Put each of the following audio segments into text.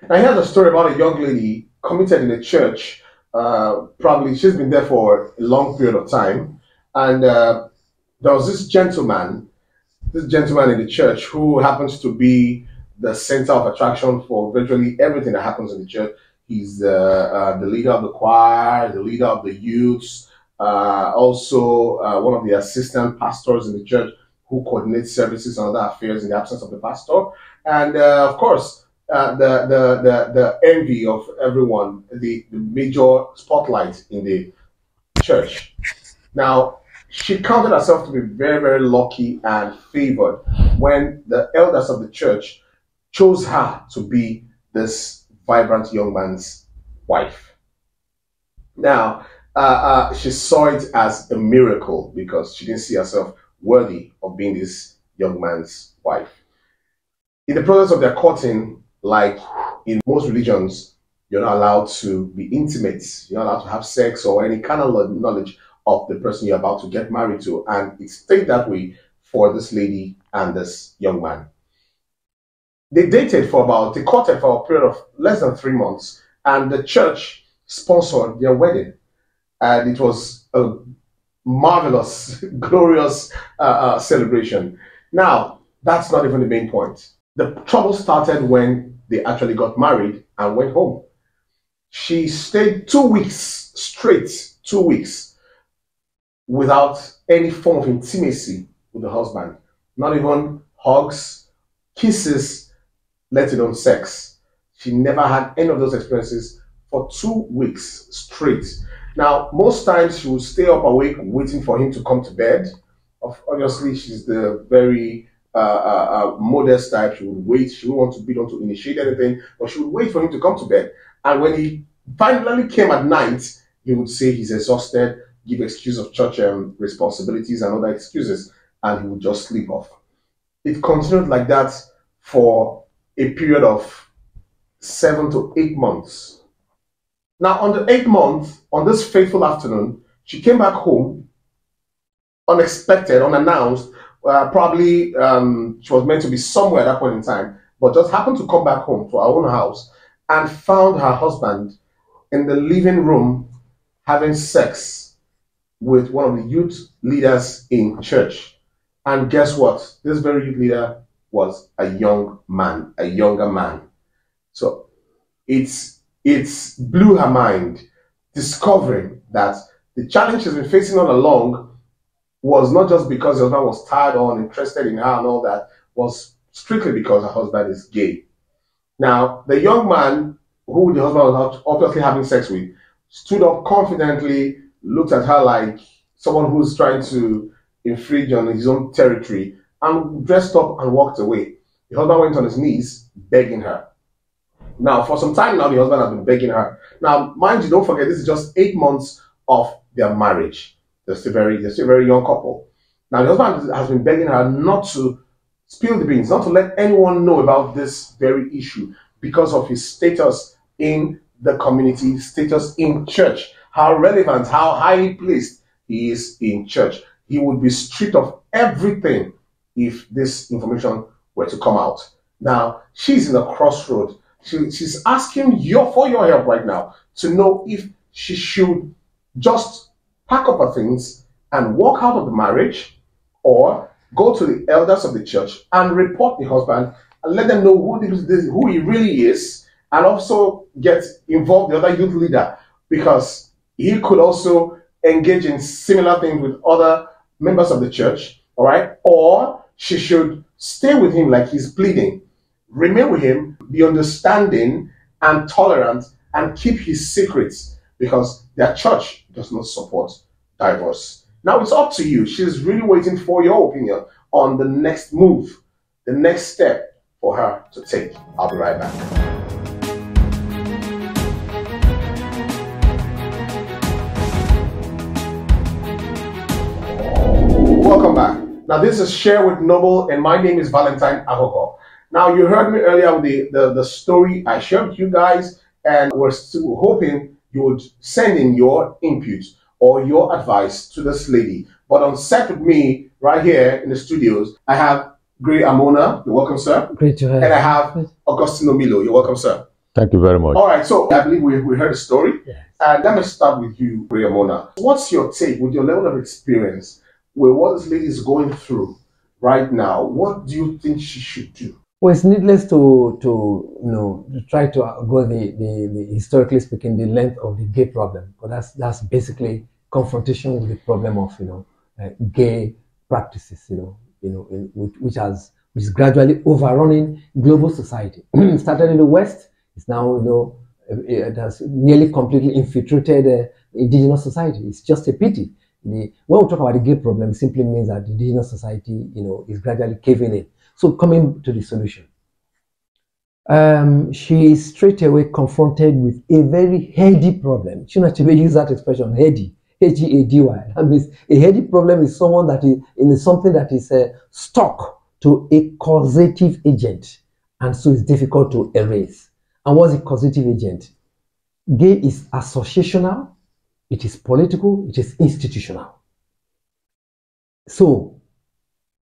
Now, here's a story about a young lady committed in a church. Probably she's been there for a long period of time. And there was this gentleman in the church who happens to be the center of attraction for virtually everything that happens in the church. He's the leader of the choir, the leader of the youths, also one of the assistant pastors in the church who coordinates services and other affairs in the absence of the pastor. And of course, the envy of everyone, the major spotlight in the church. Now, she counted herself to be very, very lucky and favored when the elders of the church chose her to be this vibrant young man's wife. Now, she saw it as a miracle because she didn't see herself worthy of being this young man's wife. In the process of their courting, like in most religions, you're not allowed to be intimate. You're not allowed to have sex or any kind of knowledge of the person you're about to get married to. And it stayed that way for this lady and this young man. They courted for a period of less than 3 months, and the church sponsored their wedding. And it was a marvelous, glorious celebration. Now, that's not even the main point. The trouble started when they actually got married and went home. She stayed 2 weeks straight, 2 weeks, without any form of intimacy with the husband. Not even hugs, kisses, let alone sex. She never had any of those experiences for 2 weeks straight. Now, most times she would stay up awake waiting for him to come to bed. Obviously, she's the very modest type. She would wait. She wouldn't want to be on to initiate anything, but she would wait for him to come to bed. And when he finally came at night, he would say he's exhausted, give excuse of church responsibilities and other excuses, and he would just sleep off. It continued like that for a period of 7 to 8 months. Now, on the 8th month, on this fateful afternoon, she came back home, unexpected, unannounced. Probably she was meant to be somewhere at that point in time, but just happened to come back home to her own house and found her husband in the living room having sex with one of the youth leaders in church. And guess what? This very youth leader was a young man, a younger man. So it's blew her mind, discovering that the challenge she's been facing all along was not just because her husband was tired or uninterested in her and all that, was strictly because her husband is gay. Now, the young man who the husband was obviously having sex with stood up confidently, looked at her like someone who's trying to infringe on his own territory, and dressed up and walked away. The husband went on his knees, begging her. Now, for some time now, the husband has been begging her. Now, mind you, don't forget, this is just 8 months of their marriage. They're still a very young couple. Now, the husband has been begging her not to spill the beans, not to let anyone know about this very issue because of his status in the community, status in church, how relevant, how highly placed he is in church. He would be stripped of everything if this information were to come out. Now, she's in a crossroad. She's asking for your help right now to know if she should just pack up her things and walk out of the marriage, or go to the elders of the church and report the husband and let them know who he really is, and also get involved the other youth leader, because he could also engage in similar things with other members of the church, all right? Or she should stay with him like he's pleading, remain with him, be understanding and tolerant, and keep his secrets, because their church does not support divorce. Now, it's up to you. She's really waiting for your opinion on the next move, the next step for her to take. I'll be right back. Welcome back. Now, this is Share with Noble, and my name is Valentine Ahoko. Now, you heard me earlier with the story I shared with you guys, and we're still hoping you would send in your input or your advice to this lady. But on set with me right here in the studios, I have Gray Amona. You're welcome, sir. Great to have. And I have Augustino Milo. You're welcome, sir. Thank you very much. All right, so I believe we heard a story. Yes. Let me start with you, Mona. What's your take with your level of experience with what this lady is going through right now? What do you think she should do? Well, it's needless to to try to go the historically speaking the length of the gay problem, but that's basically confrontation with the problem of gay practices, which is gradually overrunning global society. It started in the West. It's now it has nearly completely infiltrated indigenous society. It's just a pity. When we talk about the gay problem, it simply means that the indigenous society is gradually caving in. So coming to the solution, she is straight away confronted with a very heady problem. She not even use that expression, heady, H-E-A-D-Y. That means a heady problem is someone that is in something that is stuck to a causative agent, and so it's difficult to erase. And what's a causative agent? Gay is associational, it is political, it is institutional. So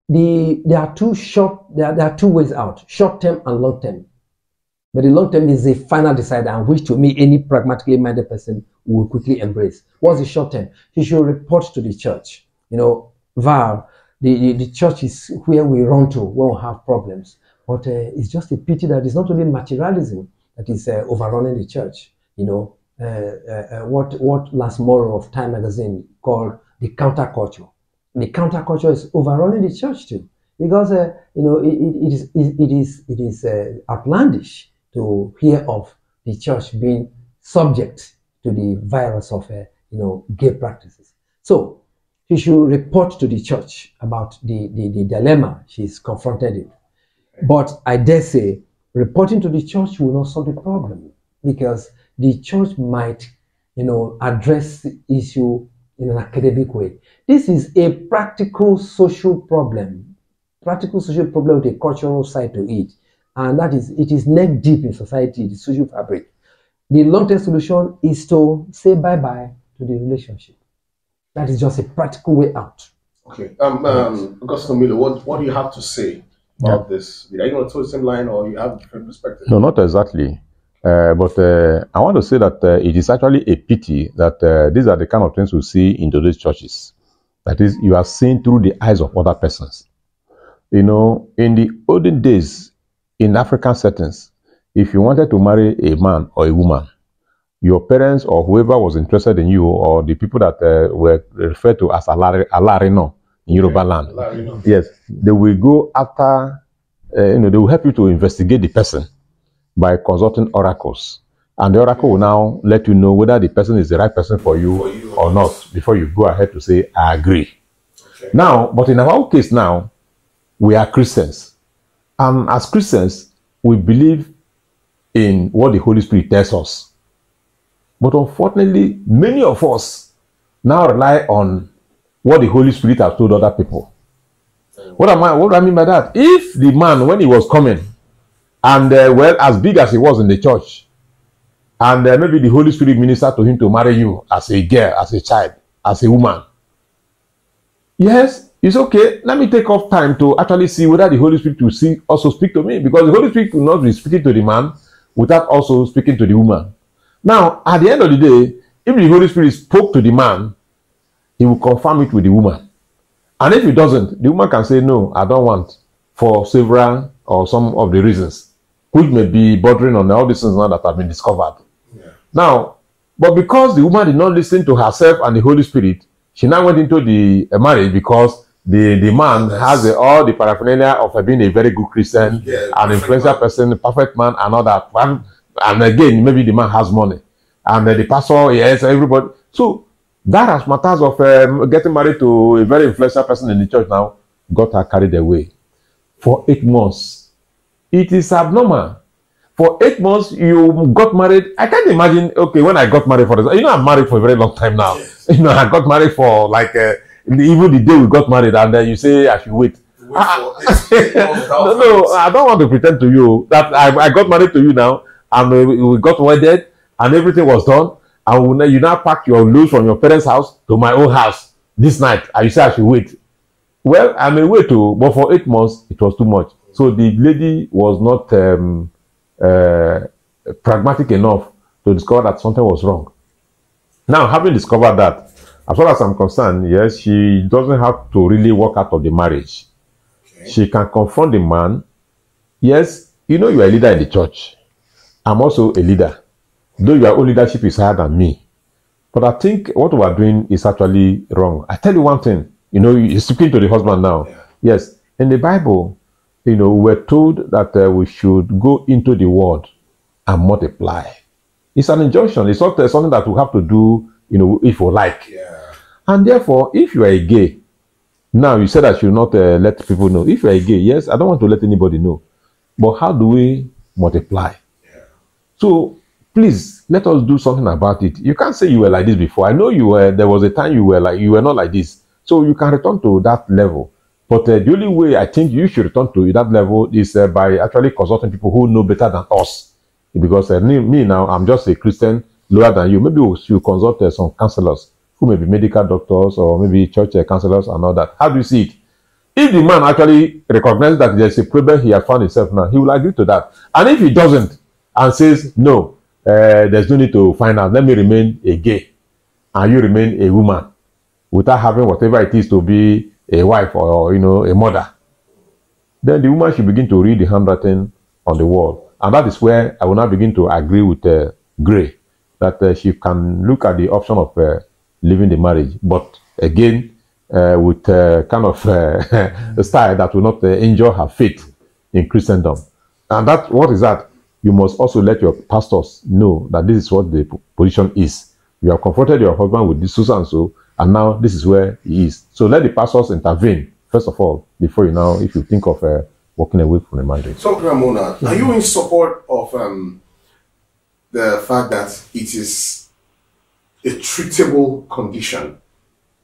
there are two ways out, short term and long term. But the long term is a final decider, and which to me any pragmatically minded person will quickly embrace. What's the short term? He should report to the church. VAR, the church is where we run to when we have problems. But it's just a pity that it's not only materialism that is overrunning the church. What last Morrow of Time magazine called the counterculture. The counterculture is overrunning the church too, because it is outlandish to hear of the church being subject to the virus of gay practices. So she should report to the church about the dilemma she's confronted with. But I dare say reporting to the church will not solve the problem, because the church might address the issue in an academic way. This is a practical social problem with a cultural side to it. And that is, it is neck deep in society, the social fabric. The long-term solution is to say bye-bye to the relationship. That is just a practical way out. Okay. Augustine Miller, what do you have to say about this? Are you going to tell the same line, or you have a different perspective? No, not exactly. But I want to say that it is actually a pity that these are the kind of things we see in today's churches. That is, you are seeing through the eyes of other persons. In the olden days, in African settings, if you wanted to marry a man or a woman, your parents or whoever was interested in you, or the people that were referred to as Alarino in Yoruba land, Alarino. Yes, they will go after, they will help you to investigate the person by consulting oracles. And the oracle will now let you know whether the person is the right person for you or not, before you go ahead to say, I agree. Okay. Now, but in our own case now, we are Christians. And as Christians, we believe in what the Holy Spirit tells us. But unfortunately, many of us now rely on what the Holy Spirit has told other people. What do I mean by that? If the man, when he was coming, and well, as big as he was in the church, and maybe the Holy Spirit ministered to him to marry you as a girl, as a child, as a woman, yes, it's okay. Let me take off time to actually see whether the Holy Spirit will also speak to me, because the Holy Spirit will not be speaking to the man without also speaking to the woman. Now, at the end of the day, if the Holy Spirit spoke to the man, he will confirm it with the woman. And if he doesn't, the woman can say, no, I don't want, for several or some of the reasons, which may be bordering on all these things now that have been discovered. Yeah. Now, but because the woman did not listen to herself and the Holy Spirit, she now went into the marriage because the man has all the paraphernalia of being a very good Christian, an influential person, a perfect man, and all that. And again, maybe the man has money. And the pastor, yes, everybody. So that, as matters of getting married to a very influential person in the church now, got her carried away. For 8 months. It is abnormal. For 8 months, you got married. I can't imagine, okay, when I got married, for example, I'm married for a very long time now. Yes. I got married for like, even the day we got married, and then you say I should wait. No, I don't want to pretend to you that I got married to you now, and we got wedded, and everything was done, and you now pack your loads from your parents' house to my own house this night, and you say I should wait. Well, I may wait too, but for 8 months, it was too much. So the lady was not pragmatic enough to discover that something was wrong. Now, having discovered that, as far as I'm concerned, yes, she doesn't have to really walk out of the marriage. Okay. She can confront the man. Yes, you know you are a leader in the church. I'm also a leader, though your own leadership is higher than me. But I think what we are doing is actually wrong. I tell you one thing, you know, you're speaking to the husband now. Yeah. Yes, in the Bible, you know, we're told that we should go into the world and multiply. It's an injunction. It's not something that we have to do, you know, if we like. Yeah. And therefore, if you are a gay, now you said I should not let people know. If you are a gay, yes, I don't want to let anybody know. But how do we multiply? Yeah. So please let us do something about it. You can't say you were like this before. I know you were. There was a time you were not like this. So you can return to that level. But the only way I think you should return to that level is by actually consulting people who know better than us. Because me now, I'm just a Christian lower than you. Maybe we should consult some counselors who may be medical doctors or maybe church counselors and all that. How do you see it? If the man actually recognizes that there's a problem he has found himself now, he will agree to that. And if he doesn't and says, no, there's no need to find out, let me remain a gay and you remain a woman without having whatever it is to be a wife or, you know, a mother, then the woman should begin to read the handwriting on the wall. And that is where I will now begin to agree with Gray, that she can look at the option of leaving the marriage. But again, with kind of a style that will not injure her faith in Christendom. And that, what is that? You must also let your pastors know that this is what the position is. You have confronted your husband with this so and so, and now this is where he is. So let the pastors intervene, first of all, before you now, if you think of walking away from the marriage. So, Ramona, are you in support of the fact that it is a treatable condition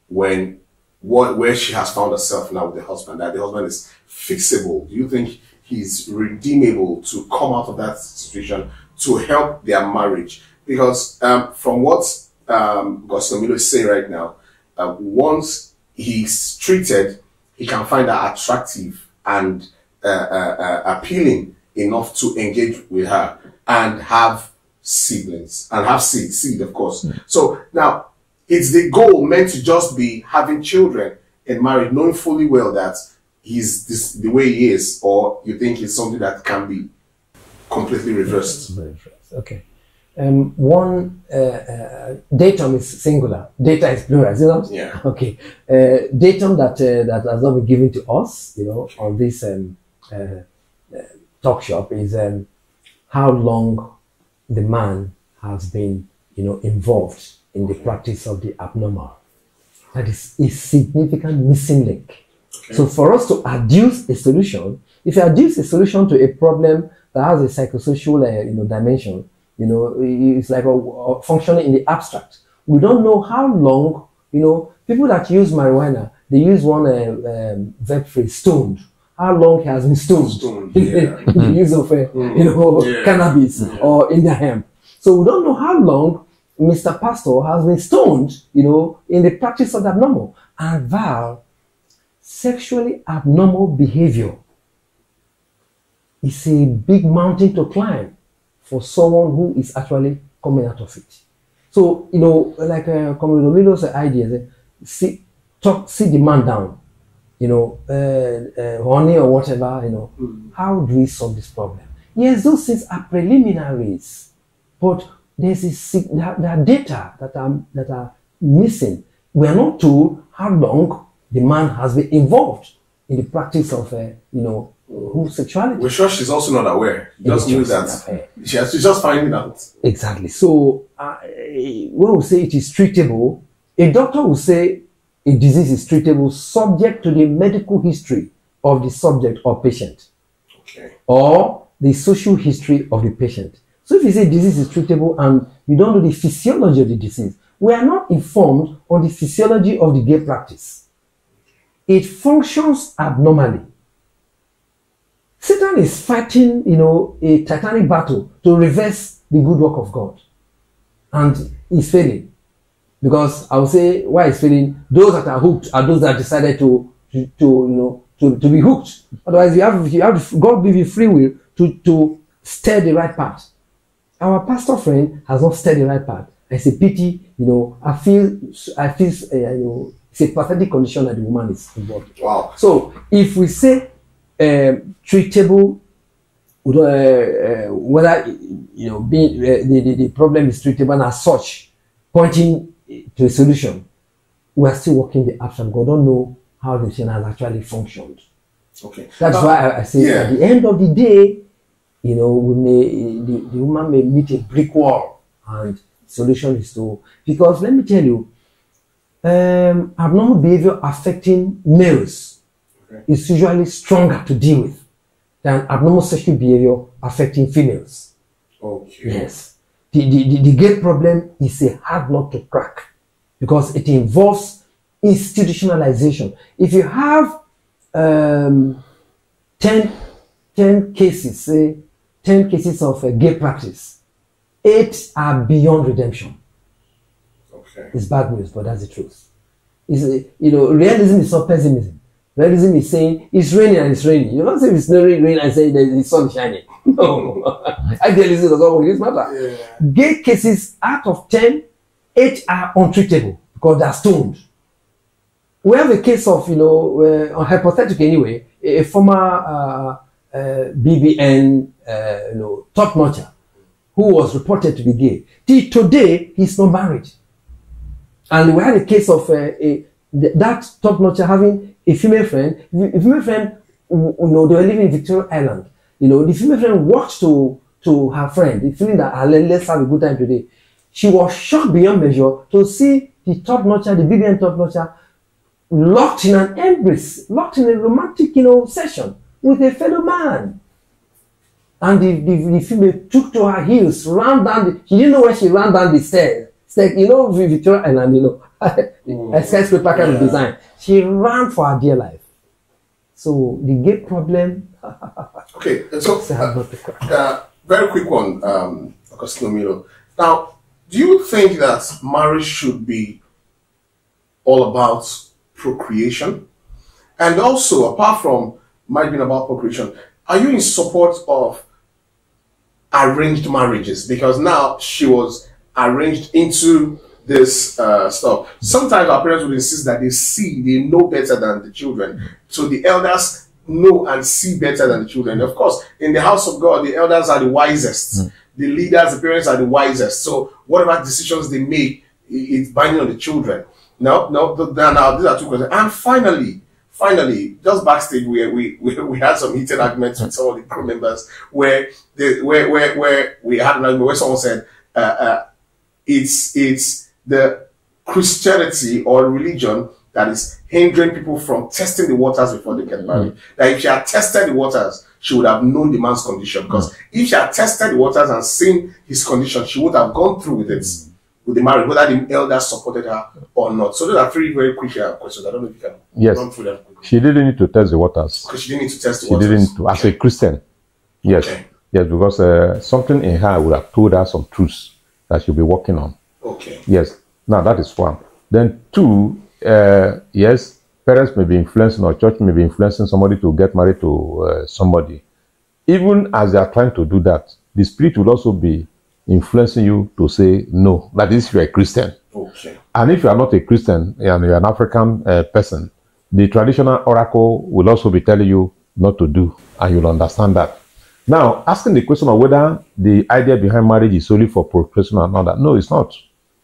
when where she has found herself now with the husband, that the husband is fixable? Do you think he's redeemable to come out of that situation to help their marriage? Because from what Gostomilo is saying right now, once he's treated, he can find her attractive and appealing enough to engage with her and have siblings and have seed, of course. Mm. So now, it's the goal meant to just be having children in marriage, knowing fully well that he's the way he is, or you think it's something that can be completely reversed? Okay. One datum is singular, data is plural, is it not? Yeah. Okay. Datum that has not been given to us, you know, on this talk shop is how long the man has been, you know, involved in the practice of the abnormal. That is a significant missing link. Okay. So for us to adduce a solution, if you adduce a solution to a problem that has a psychosocial, you know, dimension, you know, it's like a functioning in the abstract. We don't know how long, you know, people that use marijuana, they use one verb phrase, stoned. How long he has been stoned, yeah. in the use of, you know, cannabis or Indian hemp. So we don't know how long Mr. Pastor has been stoned, you know, in the practice of the abnormal. And Val, sexually abnormal behavior is a big mountain to climb for someone who is actually coming out of it. So, you know, like Comrade idea, sit the man down, you know, honey or whatever, you know, how do we solve this problem? Yes, those things are preliminaries, but there are data that are missing. We are not told how long the man has been involved in the practice of, you know, homosexuality. We're sure she's also not aware. Just knew that. She's just finding out. Exactly. So when we say it is treatable, a doctor will say a disease is treatable subject to the medical history of the subject or patient. Okay. Or the social history of the patient. So if you say disease is treatable and you don't know the physiology of the disease, we are not informed on the physiology of the gay practice. It functions abnormally. Satan is fighting, you know, a titanic battle to reverse the good work of God. And he's failing. Because I would say why he's failing, those that are hooked are those that decided to be hooked. Otherwise, you have God give you free will to steer the right path. our pastor friend has not steered the right path. It's a pity, I feel, it's a pathetic condition that the woman is involved. Wow. So if we say treatable, whether being the problem is treatable and as such, pointing to a solution, we are still working the abstract. God don't know how the thing has actually functioned. Okay. That's why I say at the end of the day, the woman may meet a brick wall, and the solution is to, because let me tell you, abnormal behavior affecting males is usually stronger to deal with than abnormal sexual behavior affecting females. Okay. Yes. The gay problem is a hard nut to crack because it involves institutionalization. If you have 10 cases, say 10 cases of gay practice, 8 are beyond redemption. Okay. It's bad news, but that's the truth. Realism is not pessimism. Realism is saying it's raining and it's raining. You don't say it's not raining and say the sun is shining. No. Idealism does not work. This matter. Yeah. Gay cases, out of 10, 8 are untreatable because they are stoned. We have a case of, hypothetical anyway, a former BBN, top notcher who was reported to be gay. Till today, he's not married. And we had a case of that top notcher having a female friend. A female friend, they were living in Victoria Island. The female friend walked to her friend, feeling that let's have a good time today. She was shocked beyond measure to see the top notcher, the BBN top notcher, locked in an embrace, locked in a romantic, session with a fellow man. And the female took to her heels, ran down she didn't know where she ran down the stairs. It's like, Victoria Island, a skyscraper kind of design. She ran for her dear life. So the gay problem. Okay, so very quick one, Augustino. Now, do you think that marriage should be all about procreation? And also, apart from marriage being about procreation, are you in support of arranged marriages? Because now she was arranged into this stuff. Sometimes our parents would insist that they know better than the children. So the elders know and see better than the children. Of course, in the house of God, the elders are the wisest. The leaders, the parents are the wisest. So whatever decisions they make, it's binding on the children. Now these are two questions. And finally, just backstage, we had some heated arguments with some of the crew members where we had an argument where someone said it's the Christianity or religion that is hindering people from testing the waters before they get married. That if she had tested the waters, she would have known the man's condition. Because if she had tested the waters and seen his condition, she would have gone through with it, with the marriage, whether the elders supported her or not. So those are 3 very quick questions. I don't know if you can run through them quickly. She didn't need to test the waters. Because she didn't need to test the waters. She didn't need to. As a Christian, yes. Okay. Yes, because something in her would have told her some truths that she'll be working on. Okay. Yes. Now that is 1. Then 2, yes, parents may be influencing or church may be influencing somebody to get married to somebody. Even as they are trying to do that, the spirit will also be influencing you to say no. That is, if you are a Christian. Okay. And if you are not a Christian and you are an African person, the traditional oracle will also be telling you not to do, and you'll understand that. Now, asking the question of whether the idea behind marriage is solely for procreation and all that, no, it's not.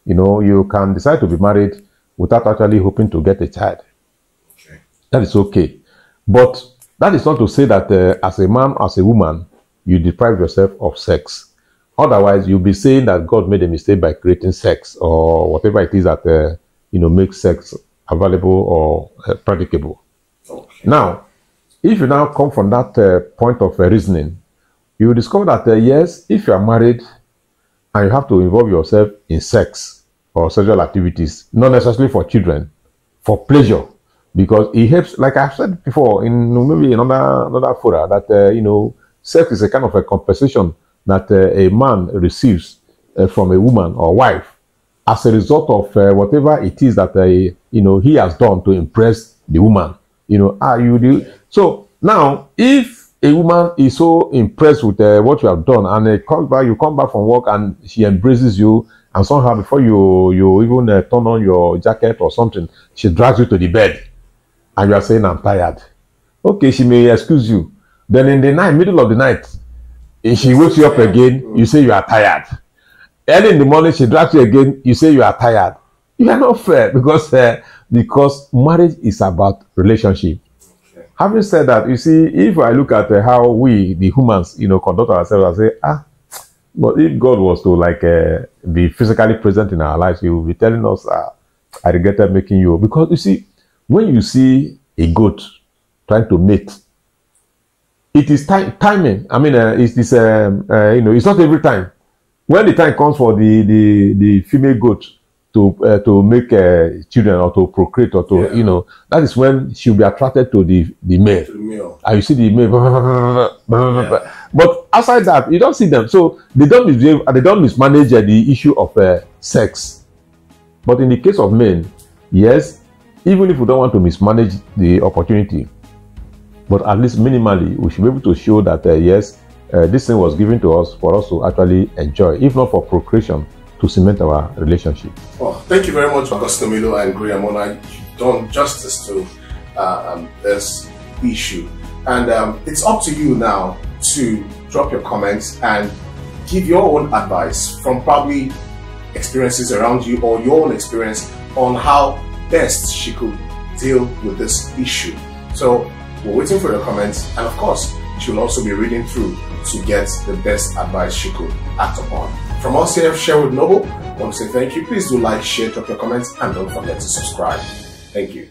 You can decide to be married without actually hoping to get a child. Okay. That is okay. But that is not to say that as a man, as a woman, you deprive yourself of sex. Otherwise, you'll be saying that God made a mistake by creating sex or whatever it is that, makes sex available or practicable. Okay. Now, if you now come from that point of reasoning, you will discover that, yes, if you are married and you have to involve yourself in sex or sexual activities, not necessarily for children, for pleasure, because it helps, like I've said before, in maybe another fora, that, sex is a kind of a compensation that a man receives from a woman or wife as a result of whatever it is that, he has done to impress the woman. So now, if a woman is so impressed with what you have done, and you come back from work, and she embraces you, and somehow before you even turn on your jacket or something, she drags you to the bed, and you are saying, I'm tired. Okay, she may excuse you. Then in the night, middle of the night, if she wakes you up again, you say you are tired. Early in the morning, she drags you again, you say you are tired. You are not fair, because marriage is about relationship. Okay. Having said that, you see, if I look at how we, the humans, conduct ourselves, I say, but if God was to be physically present in our lives, He will be telling us, I regretted making you. Because you see, when you see a goat trying to mate, it is timing. I mean, it's not every time. When the time comes for the female goat to make children or to procreate or to that is when she'll be attracted to the male. To the male. And you see the male. But outside that, you don't see them. So they don't misbehave and they don't mismanage the issue of sex. But in the case of men, yes, even if we don't want to mismanage the opportunity, but at least minimally, we should be able to show that yes, this thing was given to us for us to actually enjoy, if not for procreation, to cement our relationship. Well, thank you very much, Augustine Milo and Graham Ona. You've done justice to this issue. And it's up to you now to drop your comments and give your own advice from probably experiences around you or your own experience on how best she could deal with this issue. So we're waiting for your comments, and of course, she'll also be reading through to get the best advice she could act upon. From us here at Sherwood Noble, I want to say thank you. Please do like, share, drop your comments, and don't forget to subscribe. Thank you.